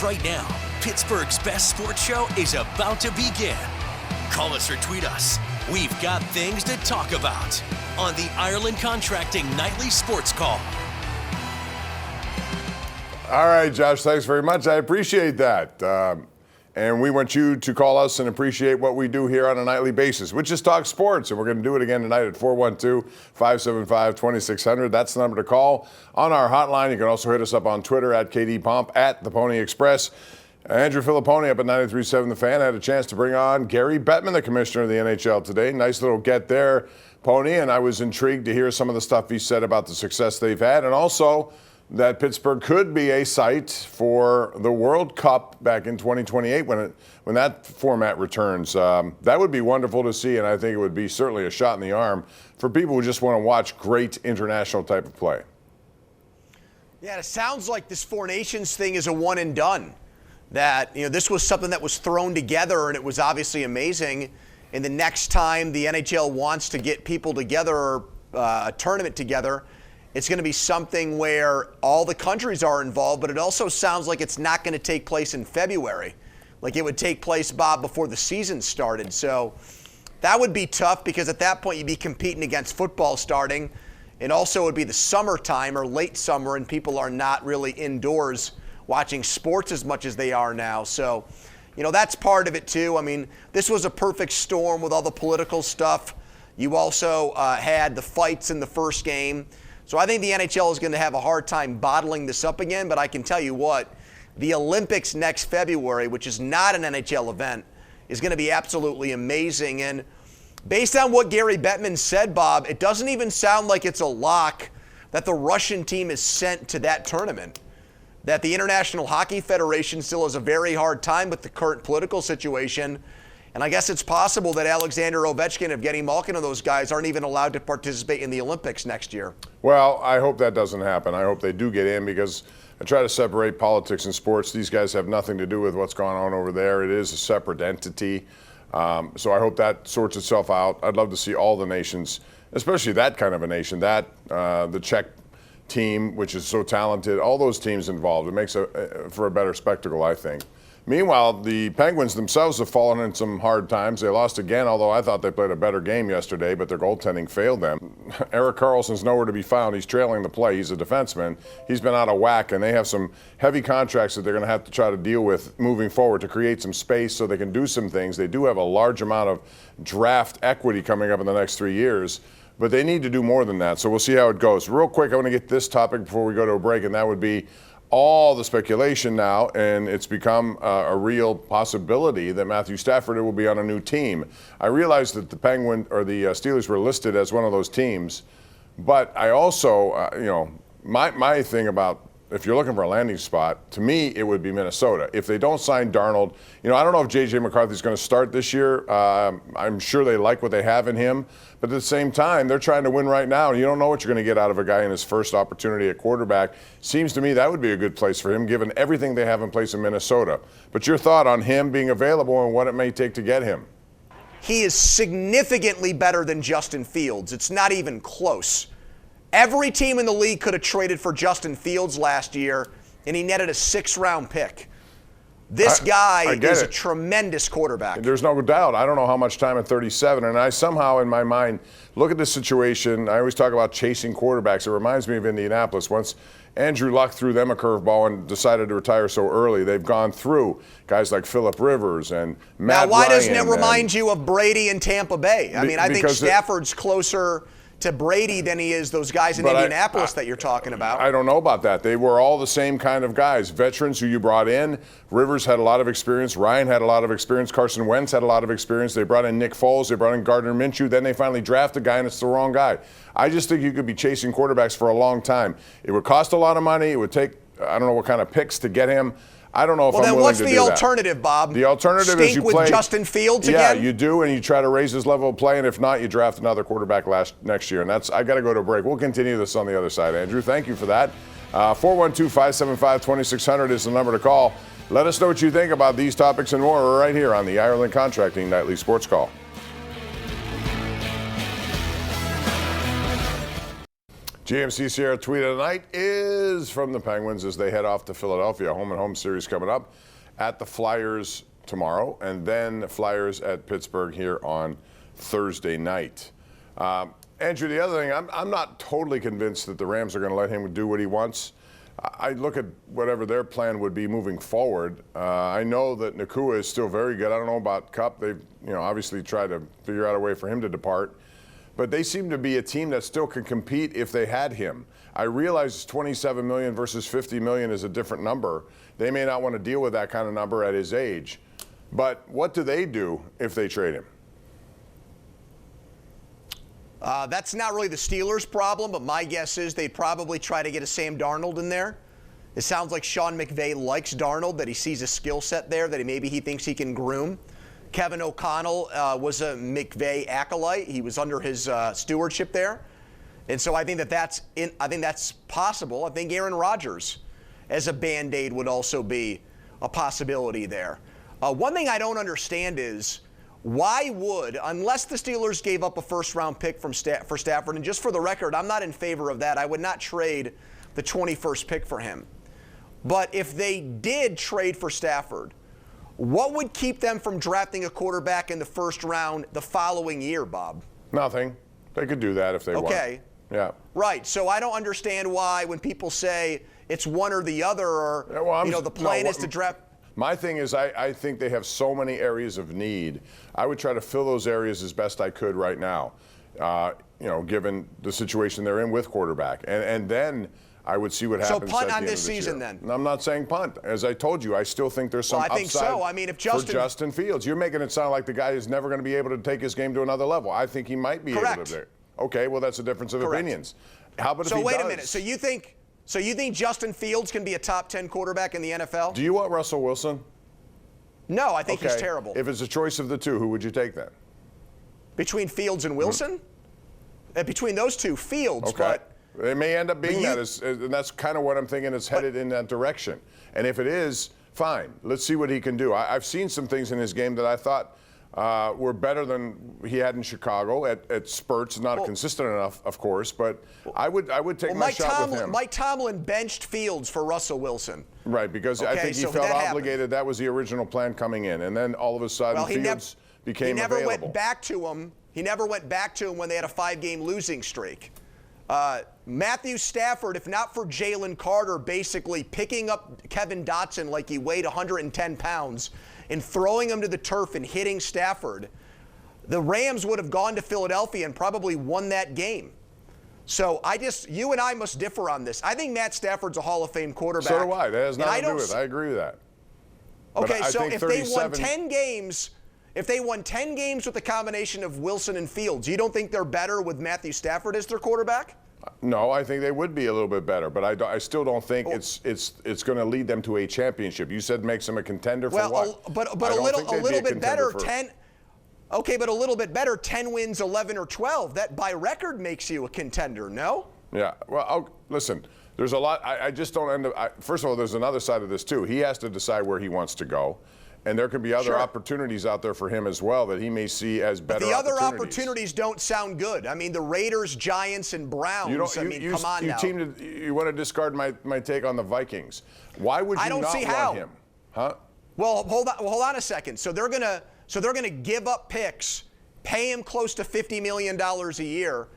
Right now, Pittsburgh's best sports show is about to begin. Call us or tweet us. We've got things to talk about on the Ireland Contracting Nightly Sports Call. All right, Josh, thanks very much. I appreciate that. And we want you to call us and appreciate what we do here on a nightly basis, which is talk sports. And we're going to do it again tonight at 412-575-2600. That's the number to call on our hotline. You can also hit us up on Twitter at KDPomp, at the Pony Express. Andrew Fillipponi up at 93.7 The Fan had a chance to bring on Gary Bettman, the commissioner of the NHL today. Nice little get there, Pony. And I was intrigued to hear some of the stuff he said about the success they've had, and also that Pittsburgh could be a site for the World Cup back in 2028 when that format returns. That would be wonderful to see, and I think it would be certainly a shot in the arm for people who just want to watch great international type of play. Yeah, it sounds like this Four Nations thing is a one and done. That, this was something that was thrown together, and it was obviously amazing. And the next time the NHL wants to get people together, or a tournament together, it's going to be something where all the countries are involved, but it also sounds like it's not going to take place in February. Like it would take place, Bob, before the season started. So that would be tough because at that point you'd be competing against football starting. And also it would be the summertime or late summer, and people are not really indoors watching sports as much as they are now. So, that's part of it too. I mean, this was a perfect storm with all the political stuff. You also had the fights in the first game. So I think the NHL is going to have a hard time bottling this up again, but I can tell you what, the Olympics next February, which is not an NHL event, is going to be absolutely amazing. And based on what Gary Bettman said, Bob, it doesn't even sound like it's a lock that the Russian team is sent to that tournament. That the International Hockey Federation still has a very hard time with the current political situation. And I guess it's possible that Alexander Ovechkin, Evgeny Malkin, and those guys aren't even allowed to participate in the Olympics next year. Well, I hope that doesn't happen. I hope they do get in, because I try to separate politics and sports. These guys have nothing to do with what's going on over there. It is a separate entity. So I hope that sorts itself out. I'd love to see all the nations, especially that kind of a nation, the Czech team, which is so talented, all those teams involved. It makes for a better spectacle, I think. Meanwhile, the Penguins themselves have fallen in some hard times. They lost again, although I thought they played a better game yesterday, but their goaltending failed them. Erik Karlsson's nowhere to be found. He's trailing the play. He's a defenseman. He's been out of whack, and they have some heavy contracts that they're going to have to try to deal with moving forward to create some space so they can do some things. They do have a large amount of draft equity coming up in the next 3 years, but they need to do more than that. So we'll see how it goes. Real quick, I want to get this topic before we go to a break, and that would be all the speculation now, and it's become a real possibility that Matthew Stafford will be on a new team. I realized that the Steelers were listed as one of those teams, but I also, my thing about, if you're looking for a landing spot, to me, it would be Minnesota. If they don't sign Darnold, I don't know if J.J. McCarthy's going to start this year. I'm sure they like what they have in him. But at the same time, they're trying to win right now. And you don't know what you're going to get out of a guy in his first opportunity at quarterback. Seems to me that would be a good place for him, given everything they have in place in Minnesota. But your thought on him being available and what it may take to get him? He is significantly better than Justin Fields. It's not even close. Every team in the league could have traded for Justin Fields last year, and he netted a 6th-round pick. This guy is a tremendous quarterback. There's no doubt. I don't know how much time at 37, and I somehow in my mind look at this situation. I always talk about chasing quarterbacks. It reminds me of Indianapolis. Once Andrew Luck threw them a curveball and decided to retire so early, they've gone through guys like Phillip Rivers and Matt Ryan. Now, why doesn't it remind you of Brady and Tampa Bay? I mean, I think Stafford's closer to Brady than he is those guys in Indianapolis that you're talking about. I don't know about that. They were all the same kind of guys, veterans who you brought in. Rivers had a lot of experience. Ryan had a lot of experience. Carson Wentz had a lot of experience. They brought in Nick Foles. They brought in Gardner Minshew. Then they finally draft a guy, and it's the wrong guy. I just think you could be chasing quarterbacks for a long time. It would cost a lot of money. It would take, I don't know what kind of picks to get him. I don't know if I'm willing to do that. Well, then what's the alternative, Bob? The alternative is you play with Justin Fields again? Yeah, you do, and you try to raise his level of play, and if not, you draft another quarterback next year. And I got to go to a break. We'll continue this on the other side, Andrew. Thank you for that. 412-575-2600 is the number to call. Let us know what you think about these topics and more right here on the Ireland Contracting Nightly Sports Call. GMC Sierra tweet of the night is from the Penguins as they head off to Philadelphia. Home-and-home series coming up at the Flyers tomorrow, and then the Flyers at Pittsburgh here on Thursday night. Andrew, the other thing, I'm not totally convinced that the Rams are going to let him do what he wants. I look at whatever their plan would be moving forward. I know that Nakua is still very good. I don't know about Cup. They've obviously tried to figure out a way for him to depart. But they seem to be a team that still can compete if they had him. I realize $27 million versus $50 million is a different number. They may not want to deal with that kind of number at his age. But what do they do if they trade him? That's not really the Steelers' problem, but my guess is they'd probably try to get a Sam Darnold in there. It sounds like Sean McVay likes Darnold, that he sees a skill set there that maybe he thinks he can groom. Kevin O'Connell was a McVay acolyte. He was under his stewardship there. And so I think that's possible. I think Aaron Rodgers as a Band-Aid would also be a possibility there. One thing I don't understand is why would, unless the Steelers gave up a first-round pick for Stafford, and just for the record, I'm not in favor of that. I would not trade the 21st pick for him. But if they did trade for Stafford, what would keep them from drafting a quarterback in the first round the following year, Bob? Nothing. They could do that if they want. Okay. Yeah. Right. So I don't understand why when people say it's one or the other, or the plan is to draft. My thing is I think they have so many areas of need. I would try to fill those areas as best I could right now, given the situation they're in with quarterback. And then I would see what happens. So punt at on the this season then? I'm not saying punt. As I told you, I still think there's some upside so. I mean, if for Justin Fields. You're making it sound like the guy is never going to be able to take his game to another level. I think he might be able to. Okay, well, that's a difference of opinions. How about if he does? So wait a minute. So you think Justin Fields can be a top 10 quarterback in the NFL? Do you want Russell Wilson? No, I think he's terrible. If it's a choice of the two, who would you take then? Between Fields and Wilson? Between those two, Fields. Okay. But it may end up being that, and that's kind of what I'm thinking. It's headed in that direction. And if it is, fine. Let's see what he can do. I've seen some things in his game that I thought were better than he had in Chicago at spurts. Not consistent enough, of course, but I would take my shot with him. Mike Tomlin benched Fields for Russell Wilson. Right, because I think he felt obligated. That was the original plan coming in, and then all of a sudden Fields became available. He never went back to him. He never went back to him when they had a 5-game losing streak. Matthew Stafford, if not for Jalen Carter, basically picking up Kevin Dotson like he weighed 110 pounds and throwing him to the turf and hitting Stafford, the Rams would have gone to Philadelphia and probably won that game. So you and I must differ on this. I think Matt Stafford's a Hall of Fame quarterback. So do I. That has nothing to do with it. I agree with that. Okay, so if they won 10 games, with the combination of Wilson and Fields, you don't think they're better with Matthew Stafford as their quarterback? No, I think they would be a little bit better, but I still don't think it's going to lead them to a championship. You said makes them a contender for what? But a little bit better. 10. Okay, but a little bit better. 10 wins, 11 or 12. That by record makes you a contender. No? Yeah. Well, listen. There's a lot. I just don't end up. First of all, there's another side of this too. He has to decide where he wants to go. And there could be other opportunities out there for him as well that he may see as better opportunities. But the other opportunities don't sound good. I mean, the Raiders, Giants, and Browns. Come on now. You want to discard my take on the Vikings. Why would you not want him? Huh? Well, hold on a second. So they're gonna give up picks, pay him close to $50 million a year,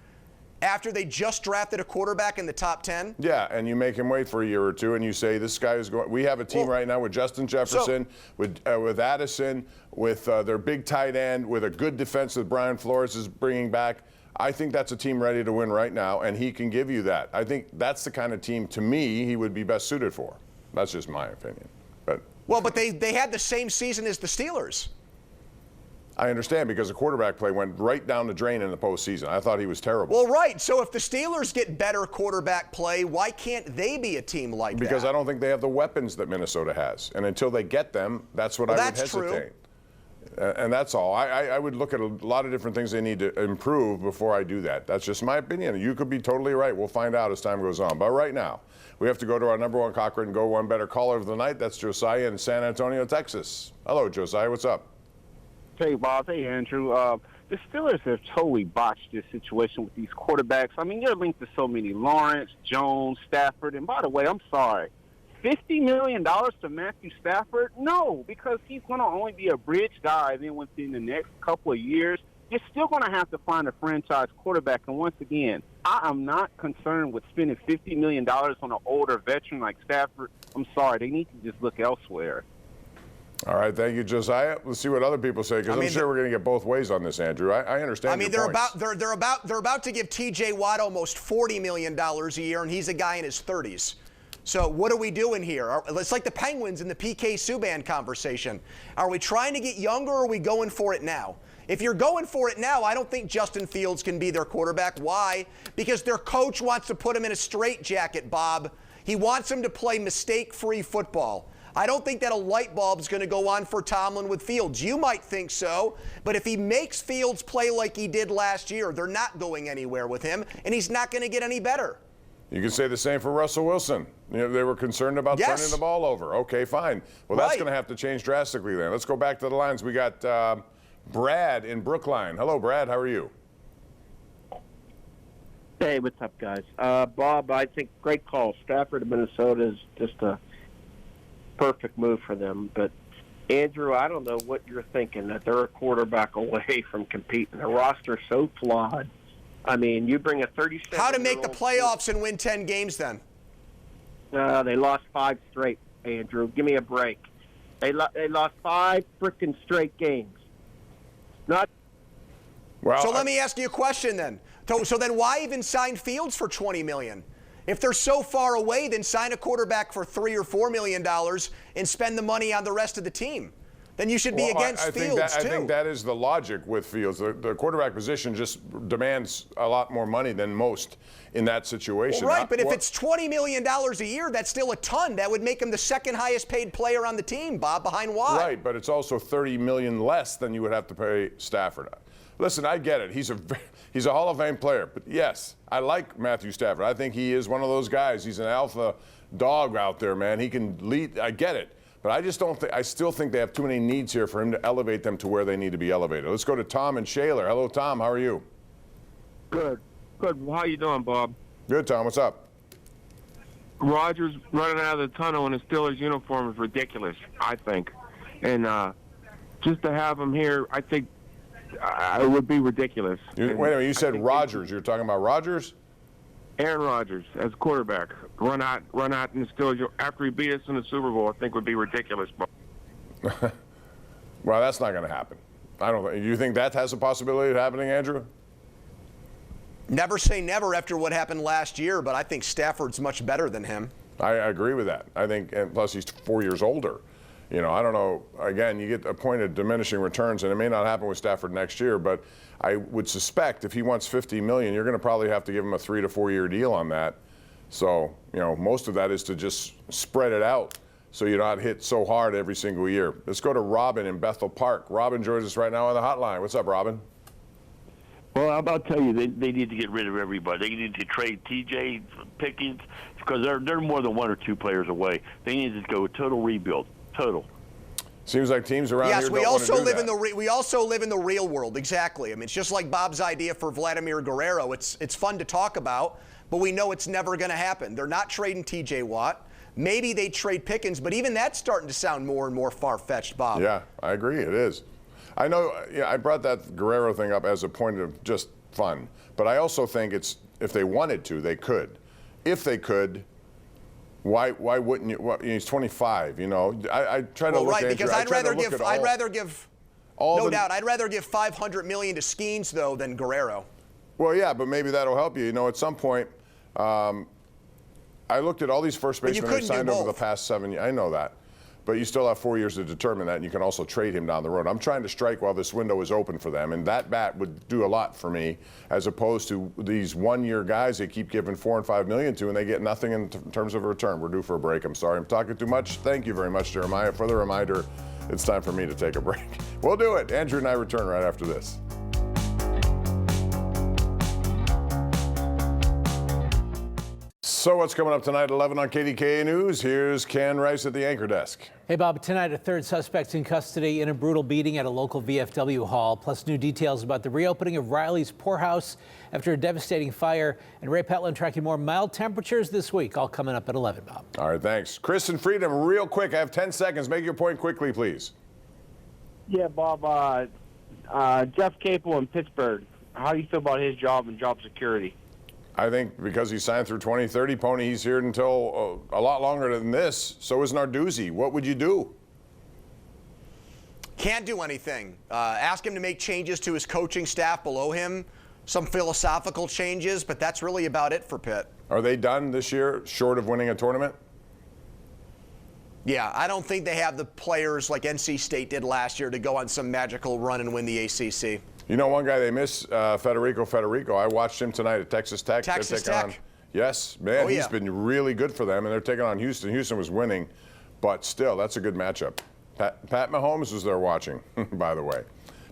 after they just drafted a quarterback in the top 10? Yeah, and you make him wait for a year or two, and you say, this guy is going. We have a team right now with Justin Jefferson, with Addison, with their big tight end, with a good defense that Brian Flores is bringing back. I think that's a team ready to win right now, and he can give you that. I think that's the kind of team, to me, he would be best suited for. That's just my opinion. But they had the same season as the Steelers. I understand, because the quarterback play went right down the drain in the postseason. I thought he was terrible. Well, right. So if the Steelers get better quarterback play, why can't they be a team like that? Because I don't think they have the weapons that Minnesota has. And until they get them, that's what I would hesitate. True. And that's all. I would look at a lot of different things they need to improve before I do that. That's just my opinion. You could be totally right. We'll find out as time goes on. But right now, we have to go to our number one Cochrane Go One Better caller of the night. That's Josiah in San Antonio, Texas. Hello, Josiah. What's up? Hey, Bob. Hey, Andrew. the Steelers have totally botched this situation with these quarterbacks. I mean, you're linked to so many: Lawrence, Jones, Stafford. And by the way, I'm sorry, $50 million to Matthew Stafford? No, because he's going to only be a bridge guy. Then within the next couple of years, you're still going to have to find a franchise quarterback. And once again, I am not concerned with spending $50 million on an older veteran like Stafford. I'm sorry, they need to just look elsewhere. All right, thank you, Josiah. Let's see what other people say, because I'm sure we're going to get both ways on this, Andrew. I understand. I mean, they're about to give T.J. Watt almost $40 million a year, and he's a guy in his 30s. So what are we doing here? It's like the Penguins in the PK Subban conversation. Are we trying to get younger, or are we going for it now? If you're going for it now, I don't think Justin Fields can be their quarterback. Why? Because their coach wants to put him in a straitjacket, Bob. He wants him to play mistake-free football. I don't think that a light bulb's going to go on for Tomlin with Fields. You might think so, but if he makes Fields play like he did last year, they're not going anywhere with him, and he's not going to get any better. You can say the same for Russell Wilson. You know, they were concerned about turning the ball over. Okay, fine. Well, that's going to have to change drastically then. Let's go back to the lines. We got Brad in Brookline. Hello, Brad. How are you? Hey, what's up, guys? Bob, I think great call. Stafford of Minnesota is just a perfect move for them. But, Andrew, I don't know what you're thinking, that they're a quarterback away from competing. The roster's so flawed. I mean, you bring a 37-year-old... How to make the playoffs and win 10 games then? They lost 5 straight, Andrew. Give me a break. They lost 5 freaking straight games. Well, so let me ask you a question then. So then why even sign Fields for $20 million? If they're so far away, then sign a quarterback for $3 or $4 million and spend the money on the rest of the team. Then you should be against Fields, too. I think that is the logic with Fields. The quarterback position just demands a lot more money than most in that situation. Well, right, but if it's $20 million a year, that's still a ton. That would make him the second highest paid player on the team, Bob, behind Watt. Right, but it's also $30 million less than you would have to pay Stafford. Listen, I get it. He's a Hall of Fame player. But, yes, I like Matthew Stafford. I think he is one of those guys. He's an alpha dog out there, man. He can lead. I get it. But I just don't think – I still think they have too many needs here for him to elevate them to where they need to be elevated. Let's go to Tom and Shaler. Hello, Tom. How are you? Good. Good. How you doing, Bob? Good, Tom. What's up? Rodgers running out of the tunnel in a Steelers uniform is ridiculous, I think. And just to have him here, I think it would be ridiculous. Wait a minute. You said Rodgers. You're talking about Rodgers? Aaron Rodgers as quarterback, run out in the Steelers after he beat us in the Super Bowl. I think would be ridiculous. Well, that's not going to happen. I don't. Do you think that has a possibility of happening, Andrew? Never say never after what happened last year, but I think Stafford's much better than him. I agree with that. I think, and plus he's 4 years older. You know, I don't know. Again, you get a point of diminishing returns, and it may not happen with Stafford next year, but I would suspect if he wants $50 million, you're going to probably have to give him a 3 to 4 year deal on that. So, you know, most of that is to just spread it out so you're not hit so hard every single year. Let's go to Robin in Bethel Park. Robin joins us right now on the hotline. What's up, Robin? Well, I'm about to tell you, they need to get rid of everybody. They need to trade T.J. Pickens because they're more than 1 or 2 players away. They need to go total rebuild. Total. Seems like teams around here don't want to do that. Yes, we also live in the real world. Exactly. I mean, it's just like Bob's idea for Vladimir Guerrero. It's fun to talk about, but we know it's never going to happen. They're not trading T.J. Watt. Maybe they trade Pickens, but even that's starting to sound more and more far-fetched, Bob. Yeah, I agree. It is. I know. Yeah, I brought that Guerrero thing up as a point of just fun, but I also think it's if they wanted to, they could. If they could. Why wouldn't you? He's 25. You know, I try to look. Right, because I'd rather give $500 million to Skeens though than Guerrero. Well, yeah, but maybe that'll help you. You know, at some point, I looked at all these first basemen they signed over the past 7 years. I know that, but you still have 4 years to determine that, and you can also trade him down the road. I'm trying to strike while this window is open for them, and that bat would do a lot for me, as opposed to these one-year guys they keep giving $4 and $5 million to, and they get nothing in terms of a return. We're due for a break. I'm sorry I'm talking too much. Thank you very much, Jeremiah, for the reminder. It's time for me to take a break. We'll do it. Andrew and I return right after this. So what's coming up tonight at 11 on KDKA News? Here's Ken Rice at the anchor desk. Hey, Bob, tonight a third suspect in custody in a brutal beating at a local VFW hall, plus new details about the reopening of Riley's poorhouse after a devastating fire. And Ray Petlin tracking more mild temperatures this week, all coming up at 11, Bob. All right, thanks. Chris and Freedom, real quick. I have 10 seconds. Make your point quickly, please. Yeah, Bob, Jeff Capel in Pittsburgh, how do you feel about his job and job security? I think because he signed through 2030, Pony, he's here until a lot longer than this. So is Narduzzi. What would you do? Can't do anything. Ask him to make changes to his coaching staff below him, some philosophical changes, but that's really about it for Pitt. Are they done this year, short of winning a tournament? Yeah, I don't think they have the players like NC State did last year to go on some magical run and win the ACC. You know one guy they miss, Federico. I watched him tonight at Texas Tech. Texas Tech. Yes, man, he's been really good for them, and they're taking on Houston. Houston was winning, but still, that's a good matchup. Pat Mahomes is there watching, by the way.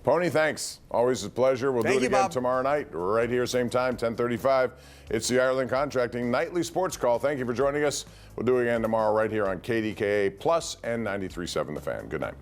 Pony, thanks. Always a pleasure. We'll do it again Bob. tomorrow night, right here, same time, 10:35. It's the Ireland Contracting Nightly Sports Call. Thank you for joining us. We'll do it again tomorrow right here on KDKA Plus and 93.7 The Fan. Good night.